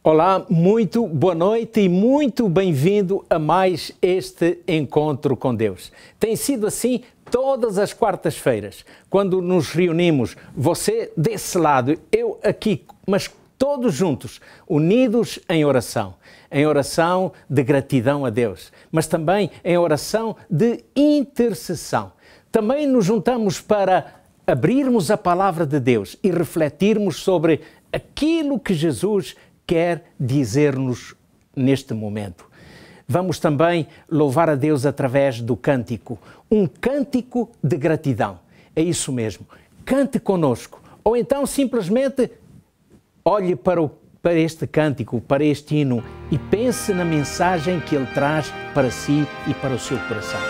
Olá, muito boa noite e muito bem-vindo a mais este encontro com Deus. Tem sido assim todas as quartas-feiras, quando nos reunimos, você desse lado, eu aqui, mas todos juntos, unidos em oração de gratidão a Deus, mas também em oração de intercessão. Também nos juntamos para abrirmos a palavra de Deus e refletirmos sobre aquilo que Jesus quer dizer-nos neste momento. Vamos também louvar a Deus através do cântico, um cântico de gratidão. É isso mesmo, cante conosco, ou então simplesmente olhe para este cântico, para este hino e pense na mensagem que ele traz para si e para o seu coração.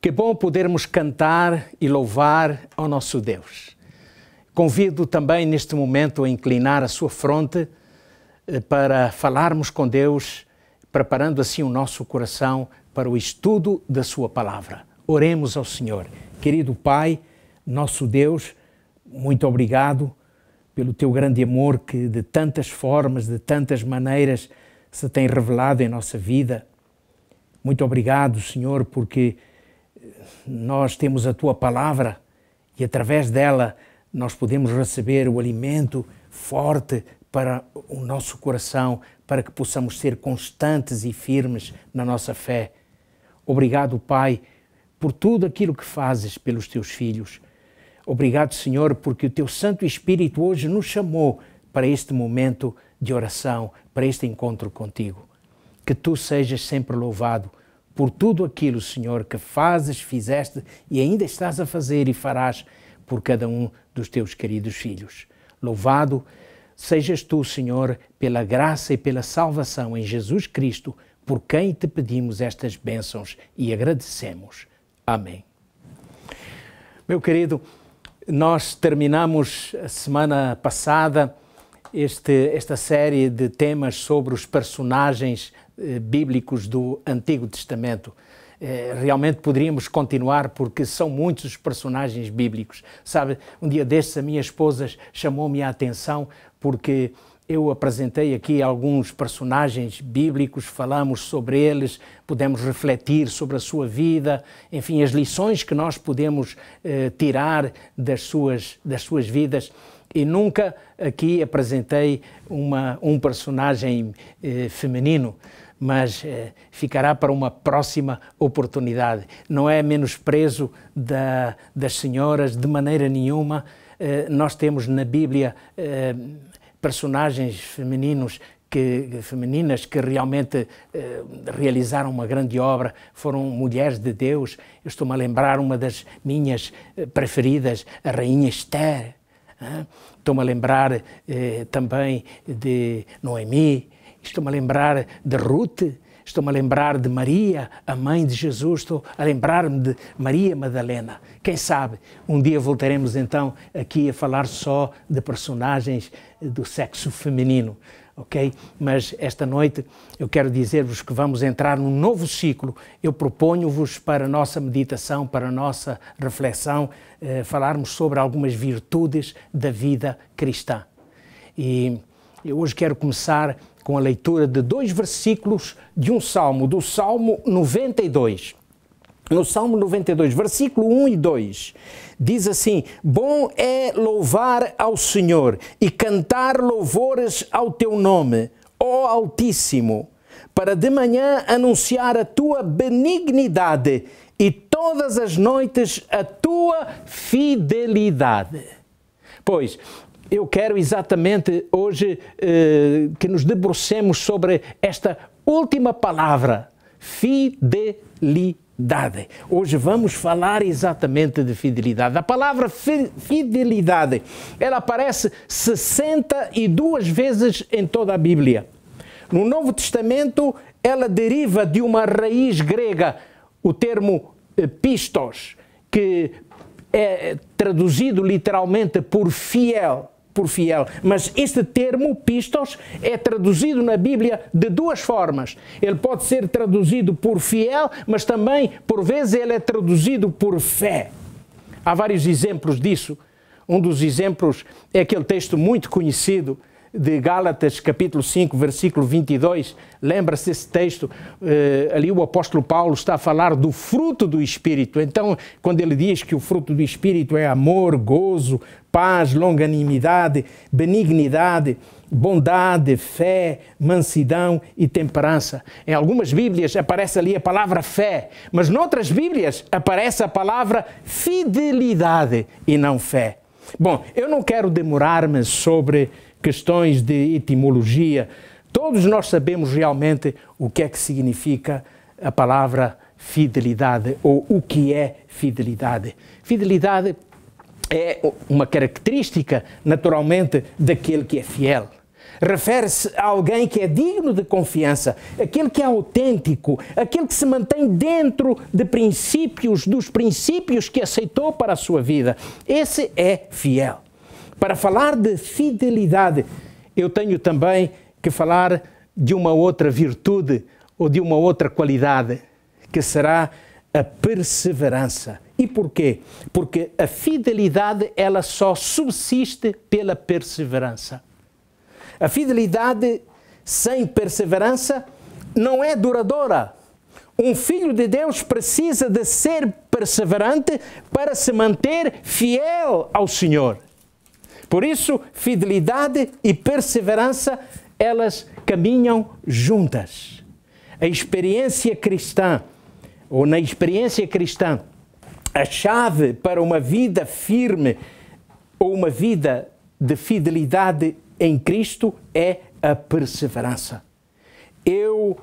Que bom podermos cantar e louvar ao nosso Deus. Convido também neste momento a inclinar a sua fronte para falarmos com Deus, preparando assim o nosso coração para o estudo da sua palavra. Oremos ao Senhor. Querido Pai, nosso Deus, muito obrigado pelo teu grande amor que de tantas formas, de tantas maneiras se tem revelado em nossa vida. Muito obrigado, Senhor, porque nós temos a Tua Palavra e através dela nós podemos receber o alimento forte para o nosso coração, para que possamos ser constantes e firmes na nossa fé. Obrigado, Pai, por tudo aquilo que fazes pelos Teus filhos. Obrigado, Senhor, porque o Teu Santo Espírito hoje nos chamou para este momento de oração, para este encontro contigo. Que Tu sejas sempre louvado por tudo aquilo, Senhor, que fazes, fizeste e ainda estás a fazer e farás por cada um dos teus queridos filhos. Louvado sejas Tu, Senhor, pela graça e pela salvação em Jesus Cristo, por quem Te pedimos estas bênçãos e agradecemos. Amém. Meu querido, nós terminamos a semana passada esta série de temas sobre os personagens bíblicos do Antigo Testamento. Realmente poderíamos continuar porque são muitos os personagens bíblicos. Sabe, um dia destes a minha esposa chamou-me a atenção porque eu apresentei aqui alguns personagens bíblicos, falamos sobre eles, podemos refletir sobre a sua vida, enfim, as lições que nós podemos tirar das suas vidas. E nunca aqui apresentei um personagem feminino, mas ficará para uma próxima oportunidade. Não é menosprezo das senhoras, de maneira nenhuma. Nós temos na Bíblia personagens femininas que realmente realizaram uma grande obra, foram mulheres de Deus. Eu estou-me a lembrar uma das minhas preferidas, a Rainha Esther. Estou-me a lembrar também de Noemi, estou-me a lembrar de Ruth, estou-me a lembrar de Maria, a mãe de Jesus, estou a lembrar-me de Maria Madalena. Quem sabe um dia voltaremos então aqui a falar só de personagens do sexo feminino, ok? Mas esta noite eu quero dizer-vos que vamos entrar num novo ciclo. Eu proponho-vos para a nossa meditação, para a nossa reflexão, falarmos sobre algumas virtudes da vida cristã. E eu hoje quero começar com a leitura de 2 versículos de um salmo, do Salmo 92. No Salmo 92, versículo 1 e 2, diz assim: bom é louvar ao Senhor e cantar louvores ao teu nome, ó Altíssimo, para de manhã anunciar a tua benignidade e todas as noites a tua fidelidade. Pois, eu quero exatamente hoje que nos debrucemos sobre esta última palavra, fidelidade. Hoje vamos falar exatamente de fidelidade. A palavra fidelidade, ela aparece 62 vezes em toda a Bíblia. No Novo Testamento, ela deriva de uma raiz grega, o termo pistos, que é traduzido literalmente por fiel. Mas este termo, pistos, é traduzido na Bíblia de 2 formas. Ele pode ser traduzido por fiel, mas também, por vezes, ele é traduzido por fé. Há vários exemplos disso. Um dos exemplos é aquele texto muito conhecido de Gálatas, capítulo 5, versículo 22. Lembra-se desse texto? Ali o apóstolo Paulo está a falar do fruto do Espírito. Então, quando ele diz que o fruto do Espírito é amor, gozo, paz, longanimidade, benignidade, bondade, fé, mansidão e temperança. Em algumas Bíblias aparece ali a palavra fé, mas noutras Bíblias aparece a palavra fidelidade e não fé. Bom, eu não quero demorar-me sobre questões de etimologia. Todos nós sabemos realmente o que é que significa a palavra fidelidade ou o que é fidelidade. Fidelidade é uma característica, naturalmente, daquele que é fiel. Refere-se a alguém que é digno de confiança, aquele que é autêntico, aquele que se mantém dentro de princípios, dos princípios que aceitou para a sua vida. Esse é fiel. Para falar de fidelidade, eu tenho também que falar de uma outra virtude ou de uma outra qualidade, que será a perseverança. E porquê? Porque a fidelidade, ela só subsiste pela perseverança. A fidelidade sem perseverança não é duradoura. Um filho de Deus precisa de ser perseverante para se manter fiel ao Senhor. Por isso, fidelidade e perseverança, elas caminham juntas. A experiência cristã, ou na experiência cristã, a chave para uma vida firme ou uma vida de fidelidade em Cristo é a perseverança. Eu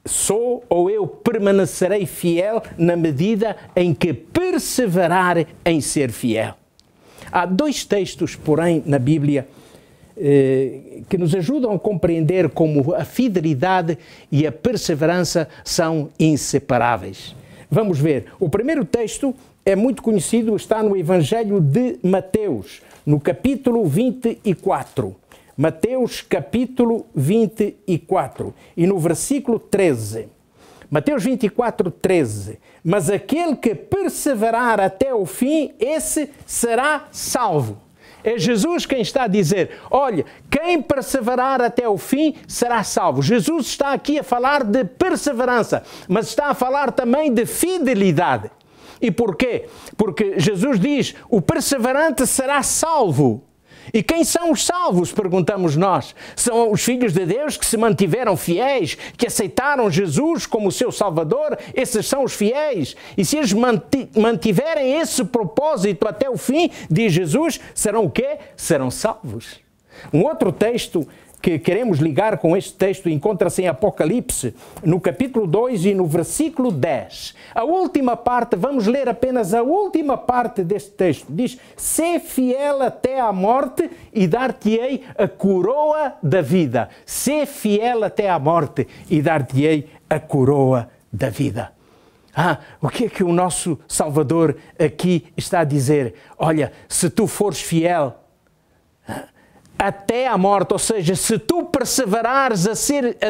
sou ou eu permanecerei fiel na medida em que perseverar em ser fiel. Há 2 textos, porém, na Bíblia que nos ajudam a compreender como a fidelidade e a perseverança são inseparáveis. Vamos ver. O primeiro texto é muito conhecido, está no Evangelho de Mateus, no capítulo 24. Mateus, capítulo 24, e no versículo 13. Mateus 24, 13. Mas aquele que perseverar até o fim, esse será salvo. É Jesus quem está a dizer, olha, quem perseverar até o fim será salvo. Jesus está aqui a falar de perseverança, mas está a falar também de fidelidade. E porquê? Porque Jesus diz, o perseverante será salvo. E quem são os salvos, perguntamos nós? São os filhos de Deus que se mantiveram fiéis, que aceitaram Jesus como seu Salvador? Esses são os fiéis. E se eles mantiverem esse propósito até o fim, diz Jesus, serão o quê? Serão salvos. Um outro texto que queremos ligar com este texto encontra-se em Apocalipse, no capítulo 2 e no versículo 10. A última parte, vamos ler apenas a última parte deste texto. Diz, sê fiel até à morte e dar-te-ei a coroa da vida. Sê fiel até à morte e dar-te-ei a coroa da vida. O que é que o nosso Salvador aqui está a dizer? Olha, se tu fores fiel até a morte, ou seja, se tu perseverares a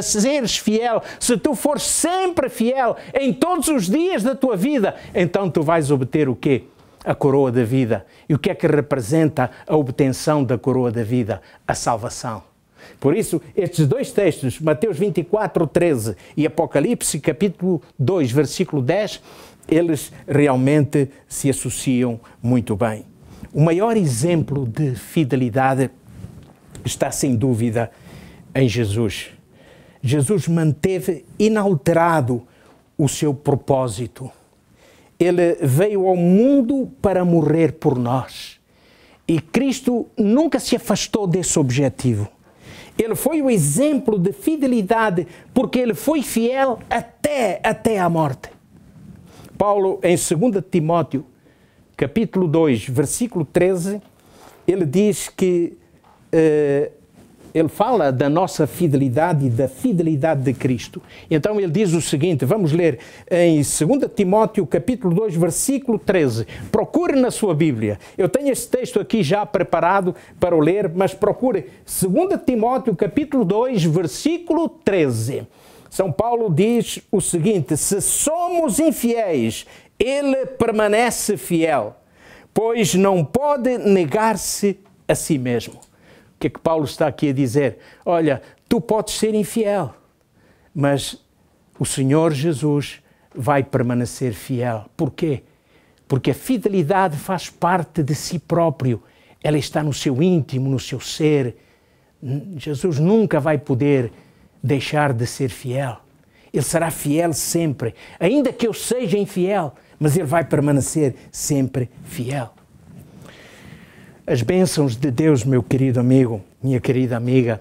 seres fiel, se tu fores sempre fiel em todos os dias da tua vida, então tu vais obter o quê? A coroa da vida. E o que é que representa a obtenção da coroa da vida? A salvação. Por isso, estes dois textos, Mateus 24, 13 e Apocalipse, capítulo 2, versículo 10, eles realmente se associam muito bem. O maior exemplo de fidelidade está sem dúvida em Jesus. Jesus manteve inalterado o seu propósito. Ele veio ao mundo para morrer por nós. E Cristo nunca se afastou desse objetivo. Ele foi o exemplo de fidelidade porque ele foi fiel até a morte. Paulo, em 2 Timóteo, capítulo 2, versículo 13, ele diz que ele fala da nossa fidelidade e da fidelidade de Cristo. Então ele diz o seguinte, vamos ler em 2 Timóteo, capítulo 2, versículo 13. Procure na sua Bíblia. Eu tenho esse texto aqui já preparado para o ler, mas procure 2 Timóteo, capítulo 2, versículo 13. São Paulo diz o seguinte, se somos infiéis, ele permanece fiel, pois não pode negar-se a si mesmo. O que é que Paulo está aqui a dizer? Olha, tu podes ser infiel, mas o Senhor Jesus vai permanecer fiel. Porquê? Porque a fidelidade faz parte de si próprio. Ela está no seu íntimo, no seu ser. Jesus nunca vai poder deixar de ser fiel. Ele será fiel sempre. Ainda que eu seja infiel, mas ele vai permanecer sempre fiel. As bênçãos de Deus, meu querido amigo, minha querida amiga,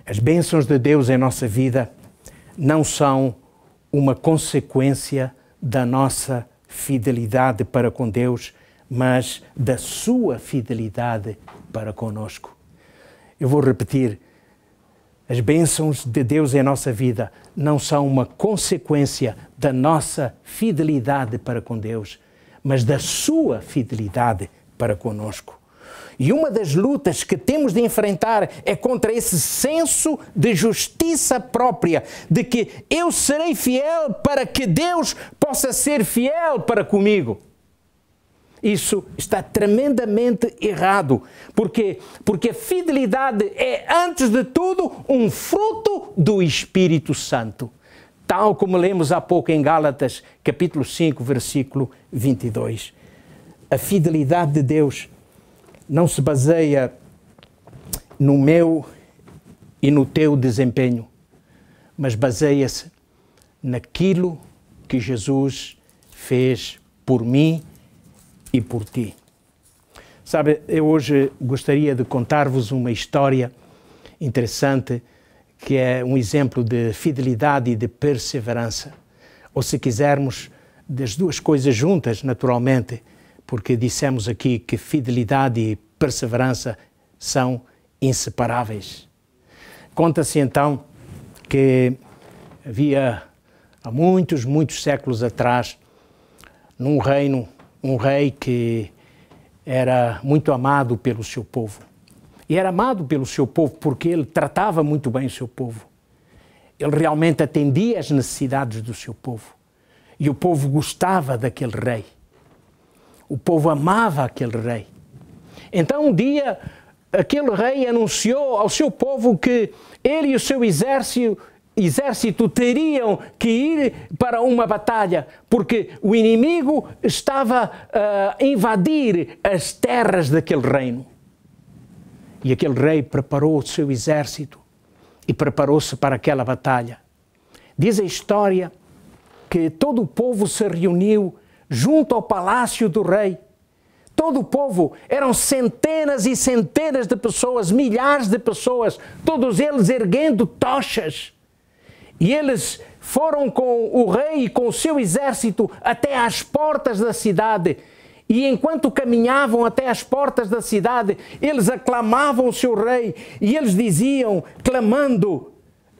as bênçãos de Deus em nossa vida não são uma consequência da nossa fidelidade para com Deus, mas da sua fidelidade para conosco. Eu vou repetir, as bênçãos de Deus em nossa vida não são uma consequência da nossa fidelidade para com Deus, mas da sua fidelidade para conosco. E uma das lutas que temos de enfrentar é contra esse senso de justiça própria, de que eu serei fiel para que Deus possa ser fiel para comigo. Isso está tremendamente errado. Porque a fidelidade é, antes de tudo, um fruto do Espírito Santo. Tal como lemos há pouco em Gálatas, capítulo 5, versículo 22. A fidelidade de Deus não se baseia no meu e no teu desempenho, mas baseia-se naquilo que Jesus fez por mim e por ti. Sabe, eu hoje gostaria de contar-vos uma história interessante que é um exemplo de fidelidade e de perseverança. Ou se quisermos, das duas coisas juntas, naturalmente, porque dissemos aqui que fidelidade e perseverança são inseparáveis. Conta-se então que havia há muitos séculos atrás, num reino, um rei que era muito amado pelo seu povo. E era amado pelo seu povo porque ele tratava muito bem o seu povo. Ele realmente atendia às necessidades do seu povo. E o povo gostava daquele rei. O povo amava aquele rei. Então um dia aquele rei anunciou ao seu povo que ele e o seu exército teriam que ir para uma batalha, porque o inimigo estava a invadir as terras daquele reino. E aquele rei preparou o seu exército e preparou-se para aquela batalha. Diz a história que todo o povo se reuniu junto ao palácio do rei. Todo o povo, eram centenas e centenas de pessoas, milhares de pessoas, todos eles erguendo tochas. E eles foram com o rei e com o seu exército até às portas da cidade. E enquanto caminhavam até às portas da cidade, eles aclamavam o seu rei e eles diziam, clamando,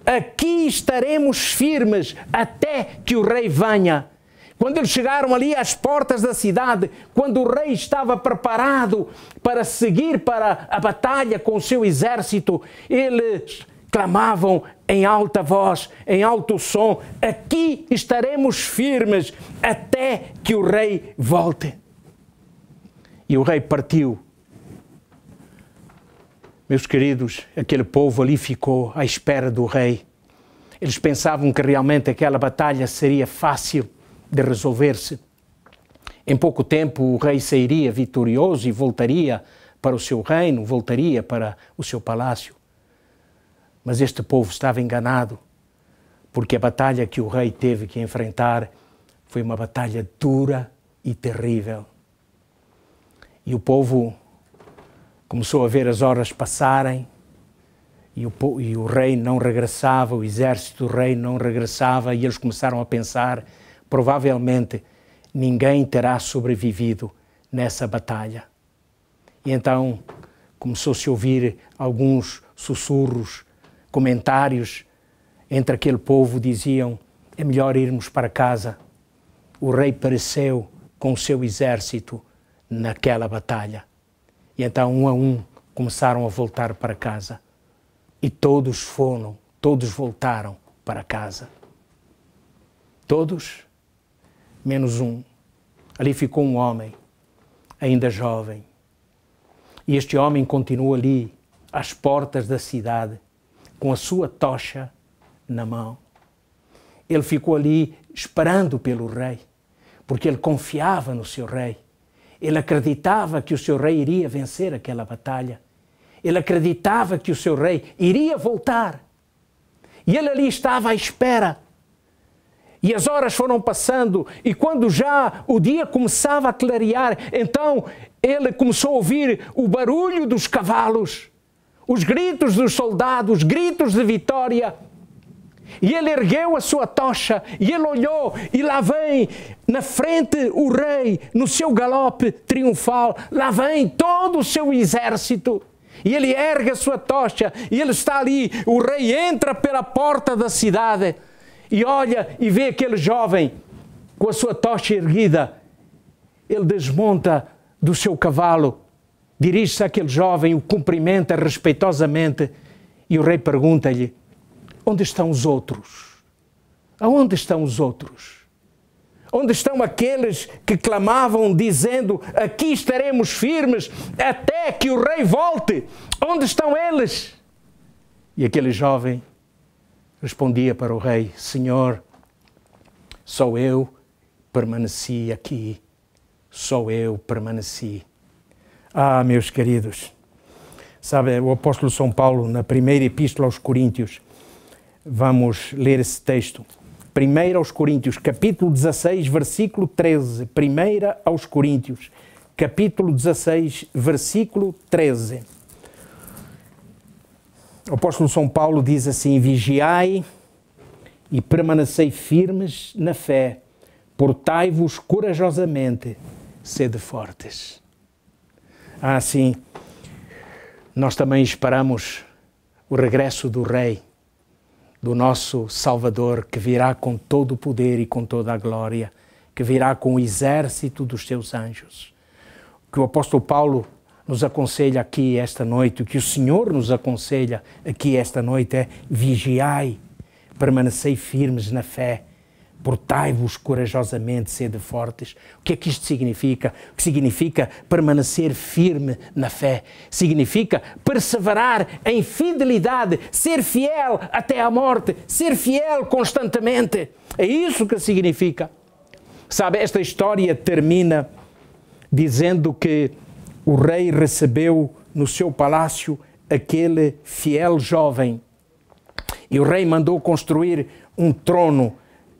aqui estaremos firmes até que o rei venha. Quando eles chegaram ali às portas da cidade, quando o rei estava preparado para seguir para a batalha com o seu exército, eles clamavam em alta voz, em alto som, aqui estaremos firmes até que o rei volte. E o rei partiu. Meus queridos, aquele povo ali ficou à espera do rei. Eles pensavam que realmente aquela batalha seria fácil de resolver-se. Em pouco tempo o rei sairia vitorioso e voltaria para o seu reino, voltaria para o seu palácio. Mas este povo estava enganado, porque a batalha que o rei teve que enfrentar foi uma batalha dura e terrível. E o povo começou a ver as horas passarem e o rei não regressava, o exército do rei não regressava e eles começaram a pensar, provavelmente ninguém terá sobrevivido nessa batalha. E então começou-se a ouvir alguns sussurros, comentários entre aquele povo, diziam, é melhor irmos para casa. O rei pereceu com o seu exército naquela batalha. E então, um a um, começaram a voltar para casa. E todos voltaram para casa. Todos, menos um. Ali ficou um homem, ainda jovem. E este homem continua ali, às portas da cidade, com a sua tocha na mão. Ele ficou ali esperando pelo rei, porque ele confiava no seu rei. Ele acreditava que o seu rei iria vencer aquela batalha. Ele acreditava que o seu rei iria voltar. E ele ali estava à espera. E as horas foram passando, e quando já o dia começava a clarear, então ele começou a ouvir o barulho dos cavalos, os gritos dos soldados, gritos de vitória. E ele ergueu a sua tocha, e ele olhou, e lá vem na frente o rei, no seu galope triunfal, lá vem todo o seu exército. E ele ergue a sua tocha, e ele está ali, o rei entra pela porta da cidade, e olha e vê aquele jovem com a sua tocha erguida. Ele desmonta do seu cavalo, dirige-se àquele jovem, o cumprimenta respeitosamente, e o rei pergunta-lhe, onde estão os outros? Aonde estão os outros? Onde estão aqueles que clamavam dizendo, aqui estaremos firmes até que o rei volte? Onde estão eles? E aquele jovem respondia para o rei, Senhor, só eu permaneci aqui, só eu permaneci. Ah, meus queridos, sabe, o apóstolo São Paulo, na primeira epístola aos Coríntios, vamos ler esse texto. 1 aos Coríntios, capítulo 16, versículo 13. 1 aos Coríntios, capítulo 16, versículo 13. O apóstolo São Paulo diz assim, vigiai e permanecei firmes na fé, portai-vos corajosamente, sede fortes. Assim, nós também esperamos o regresso do Rei, do nosso Salvador, que virá com todo o poder e com toda a glória, que virá com o exército dos seus anjos. O que o apóstolo Paulo nos aconselha aqui esta noite, o que o Senhor nos aconselha aqui esta noite é vigiai, permanecei firmes na fé, Portai-vos corajosamente, sede fortes. O que é que isto significa? O que significa permanecer firme na fé? Significa perseverar em fidelidade, ser fiel até à morte, ser fiel constantemente. É isso que significa. Sabe, esta história termina dizendo que o rei recebeu no seu palácio aquele fiel jovem. E o rei mandou construir um trono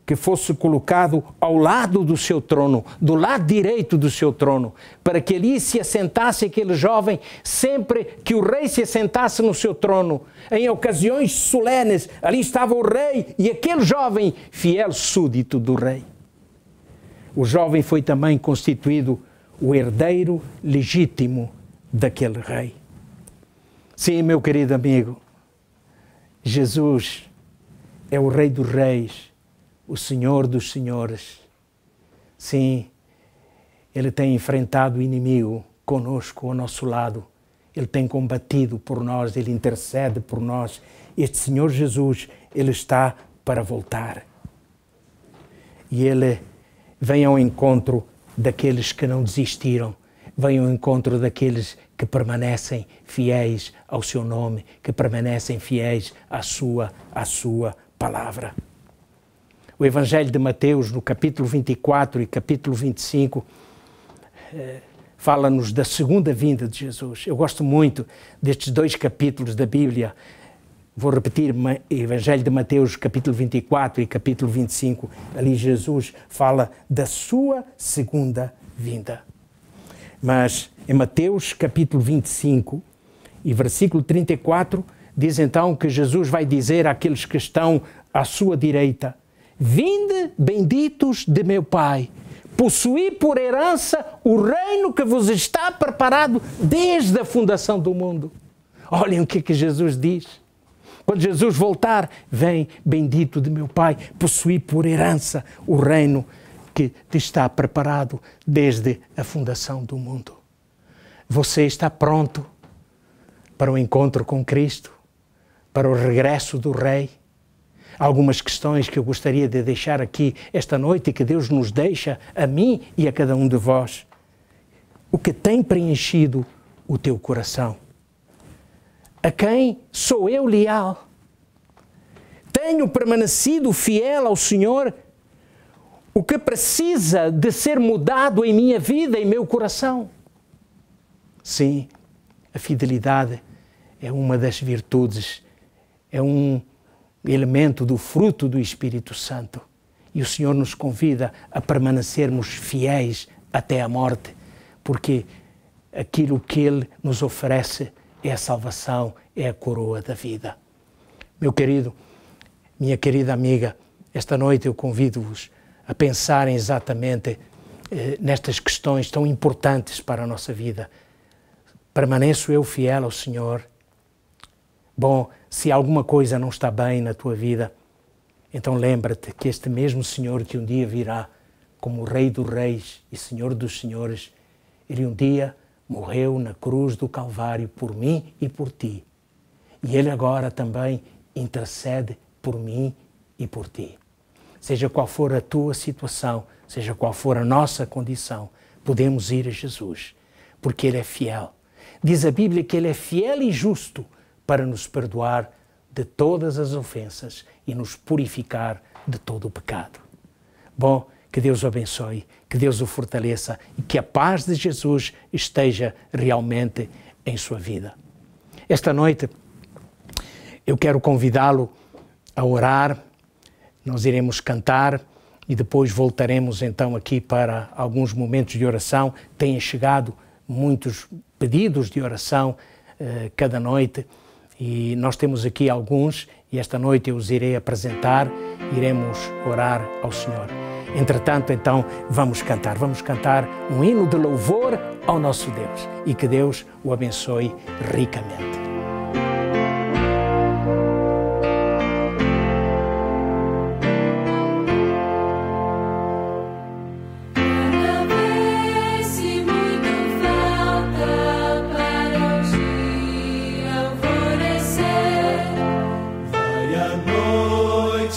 que fosse colocado ao lado do seu trono, do lado direito do seu trono, para que ali se assentasse aquele jovem sempre que o rei se assentasse no seu trono. Em ocasiões solenes, ali estava o rei e aquele jovem fiel súdito do rei. O jovem foi também constituído o herdeiro legítimo daquele rei. Sim, meu querido amigo, Jesus é o Rei dos Reis, o Senhor dos Senhores. Sim, Ele tem enfrentado o inimigo conosco, ao nosso lado. Ele tem combatido por nós, Ele intercede por nós. Este Senhor Jesus, Ele está para voltar. E Ele vem ao encontro daqueles que não desistiram, vem ao encontro daqueles que permanecem fiéis ao seu nome, que permanecem fiéis à sua palavra. O Evangelho de Mateus, no capítulo 24 e capítulo 25, fala-nos da segunda vinda de Jesus. Eu gosto muito destes dois capítulos da Bíblia. Vou repetir, Evangelho de Mateus, capítulo 24 e capítulo 25. Ali Jesus fala da sua segunda vinda. Mas em Mateus, capítulo 25 e versículo 34, diz então que Jesus vai dizer àqueles que estão à sua direita: vinde, benditos de meu Pai, possuí por herança o reino que vos está preparado desde a fundação do mundo. Olhem o que Jesus diz. Quando Jesus voltar, vem, bendito de meu Pai, possuí por herança o reino que te está preparado desde a fundação do mundo. Você está pronto para o encontro com Cristo, para o regresso do Rei? Algumas questões que eu gostaria de deixar aqui esta noite e que Deus nos deixa, a mim e a cada um de vós. O que tem preenchido o teu coração? A quem sou eu leal? Tenho permanecido fiel ao Senhor? O que precisa de ser mudado em minha vida, em meu coração? Sim, a fidelidade é uma das virtudes, é um elemento do fruto do Espírito Santo. E o Senhor nos convida a permanecermos fiéis até a morte, porque aquilo que Ele nos oferece é a salvação, é a coroa da vida. Meu querido, minha querida amiga, esta noite eu convido-vos a pensarem exatamente nestas questões tão importantes para a nossa vida. Permaneço eu fiel ao Senhor? Bom, se alguma coisa não está bem na tua vida, então lembra-te que este mesmo Senhor que um dia virá como Rei dos Reis e Senhor dos Senhores, Ele um dia morreu na cruz do Calvário por mim e por ti. E Ele agora também intercede por mim e por ti. Seja qual for a tua situação, seja qual for a nossa condição, podemos ir a Jesus, porque Ele é fiel. Diz a Bíblia que Ele é fiel e justo para nos perdoar de todas as ofensas e nos purificar de todo o pecado. Bom, que Deus o abençoe, que Deus o fortaleça e que a paz de Jesus esteja realmente em sua vida. Esta noite eu quero convidá-lo a orar, nós iremos cantar e depois voltaremos então aqui para alguns momentos de oração. Têm chegado muitos pedidos de oração cada noite e nós temos aqui alguns e esta noite eu os irei apresentar, iremos orar ao Senhor. Entretanto, então, vamos cantar um hino de louvor ao nosso Deus e que Deus o abençoe ricamente.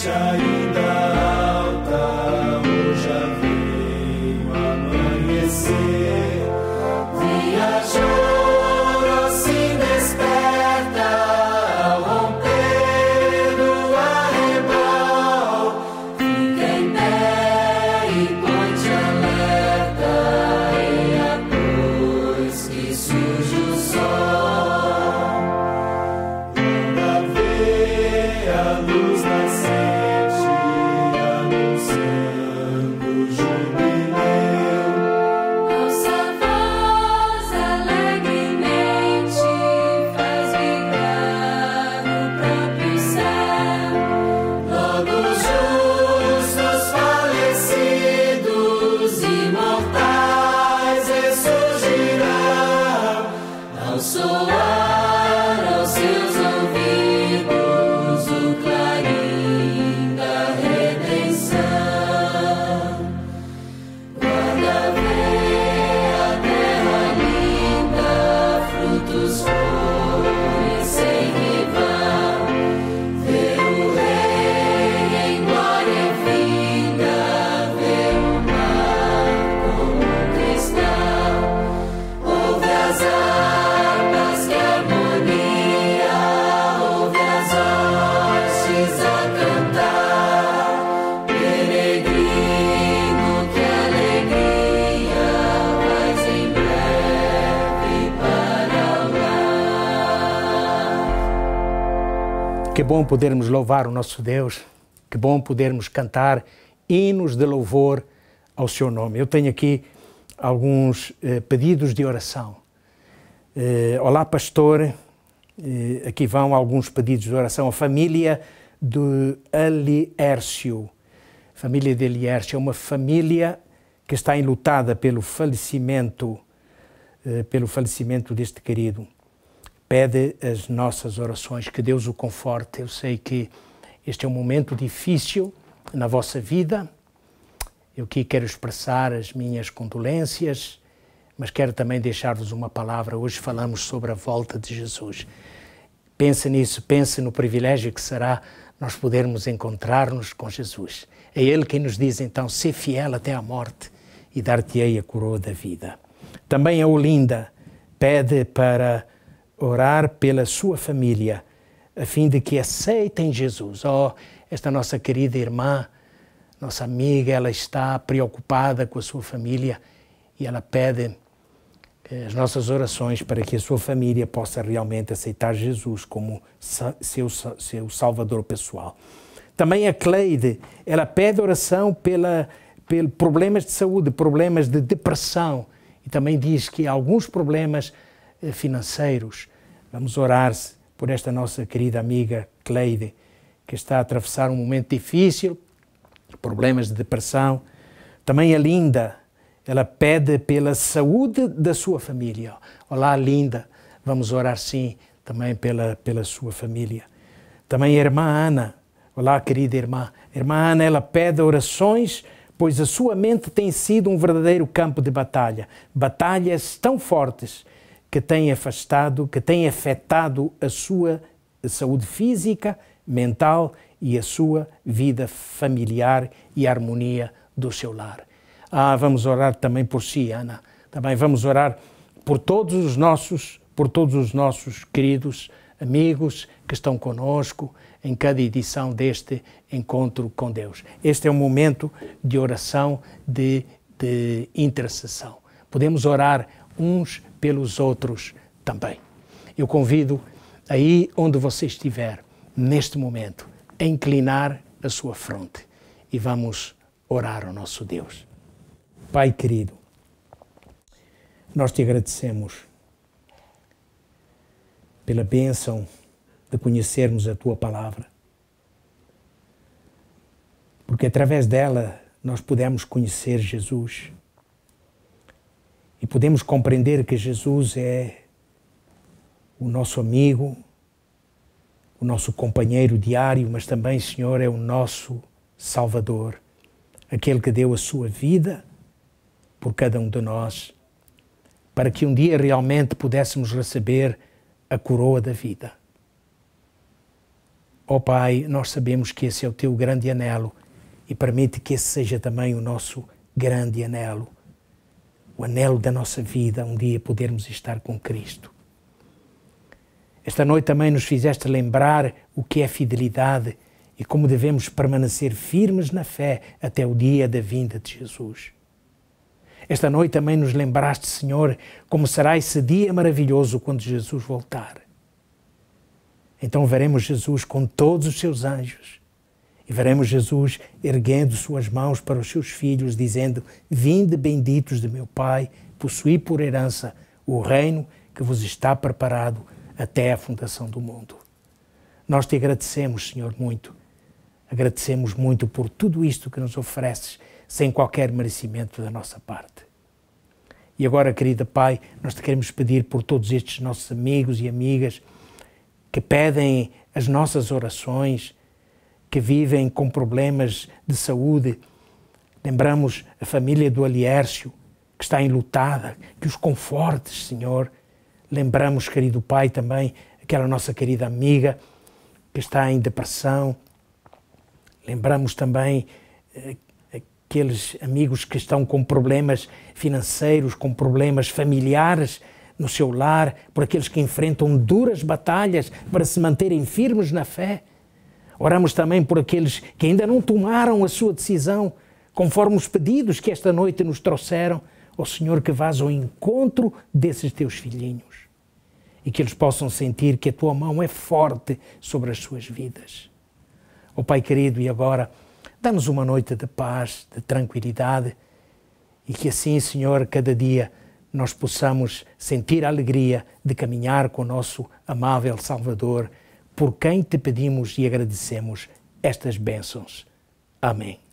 Ainda alta Que bom podermos louvar o nosso Deus, que bom podermos cantar hinos de louvor ao seu nome. Eu tenho aqui alguns pedidos de oração. Olá, pastor, aqui vão alguns pedidos de oração. A família de Aliércio. Família de Aliércio é uma família que está enlutada pelo falecimento deste querido. Pede as nossas orações, que Deus o conforte. Eu sei que este é um momento difícil na vossa vida. Eu aqui quero expressar as minhas condolências, mas quero também deixar-vos uma palavra. Hoje falamos sobre a volta de Jesus. Pense nisso, pense no privilégio que será nós podermos encontrar-nos com Jesus. É Ele quem nos diz então, ser fiel até à morte e dar-te-ei a coroa da vida. Também a Olinda pede para orar pela sua família, a fim de que aceitem Jesus. Oh, esta nossa querida irmã, nossa amiga, ela está preocupada com a sua família e ela pede as nossas orações para que a sua família possa realmente aceitar Jesus como seu salvador pessoal. Também a Cleide, ela pede oração pelos problemas de saúde, problemas de depressão, e também diz que há alguns problemas financeiros. Vamos orar por esta nossa querida amiga Cleide, que está a atravessar um momento difícil, problemas de depressão. Também a Linda, ela pede pela saúde da sua família. Olá, Linda, vamos orar sim também pela sua família. Também a irmã Ana, olá, querida irmã. A irmã Ana, ela pede orações, pois a sua mente tem sido um verdadeiro campo de batalha. Batalhas tão fortes que têm afetado a sua saúde física, mental e a sua vida familiar e a harmonia do seu lar. Vamos orar também por si, Ana. Também vamos orar por todos os nossos queridos amigos que estão conosco em cada edição deste encontro com Deus. Este é um momento de oração, de intercessão. Podemos orar uns pelos outros também. Eu convido aí onde você estiver, neste momento, a inclinar a sua fronte e vamos orar ao nosso Deus. Pai querido, nós te agradecemos pela bênção de conhecermos a tua palavra, porque através dela nós podemos conhecer Jesus e podemos compreender que Jesus é o nosso amigo, o nosso companheiro diário, mas também, Senhor, é o nosso Salvador, aquele que deu a sua vida por cada um de nós, para que um dia realmente pudéssemos receber a coroa da vida. Ó Pai, nós sabemos que esse é o teu grande anelo e permite que esse seja também o nosso grande anelo, o anelo da nossa vida, um dia podermos estar com Cristo. Esta noite também nos fizeste lembrar o que é fidelidade e como devemos permanecer firmes na fé até o dia da vinda de Jesus. Esta noite também nos lembraste, Senhor, como será esse dia maravilhoso quando Jesus voltar. Então veremos Jesus com todos os seus anjos e veremos Jesus erguendo suas mãos para os seus filhos, dizendo: vinde benditos de meu Pai, possuí por herança o reino que vos está preparado até a fundação do mundo. Nós te agradecemos, Senhor, muito. Agradecemos muito por tudo isto que nos ofereces, sem qualquer merecimento da nossa parte. E agora, querida Pai, nós te queremos pedir por todos estes nossos amigos e amigas que pedem as nossas orações, que vivem com problemas de saúde. Lembramos a família do Aliércio, que está enlutada, que os confortes, Senhor. Lembramos, querido Pai, também aquela nossa querida amiga que está em depressão. Lembramos também aqueles amigos que estão com problemas financeiros, com problemas familiares no seu lar, por aqueles que enfrentam duras batalhas para se manterem firmes na fé. Oramos também por aqueles que ainda não tomaram a sua decisão, conforme os pedidos que esta noite nos trouxeram. Ó Senhor, que vás ao encontro desses teus filhinhos e que eles possam sentir que a Tua mão é forte sobre as suas vidas. Ó Pai querido, e agora, dá-nos uma noite de paz, de tranquilidade, e que assim, Senhor, cada dia nós possamos sentir a alegria de caminhar com o nosso amável Salvador, por quem Te pedimos e agradecemos estas bênçãos. Amém.